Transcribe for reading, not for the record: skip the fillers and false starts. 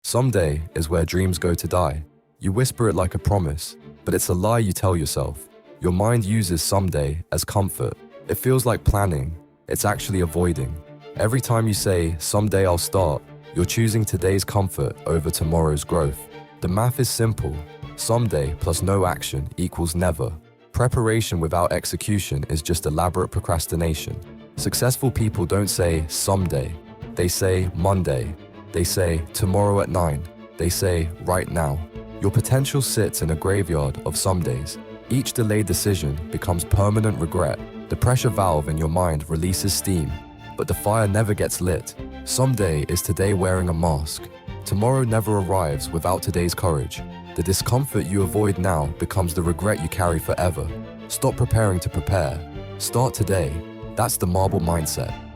Someday is where dreams go to die. You whisper it like a promise, but it's a lie you tell yourself. Your mind uses someday as comfort. It feels like planning. It's actually avoiding. Every time you say, someday I'll start, you're choosing today's comfort over tomorrow's growth. The math is simple. Someday plus no action equals never. Preparation without execution is just elaborate procrastination. Successful people don't say someday. They say Monday. They say tomorrow at 9. They say right now. Your potential sits in a graveyard of somedays. Each delayed decision becomes permanent regret. The pressure valve in your mind releases steam, but the fire never gets lit. Someday is today wearing a mask. Tomorrow never arrives without today's courage. The discomfort you avoid now becomes the regret you carry forever. Stop preparing to prepare. Start today. That's the marble mindset.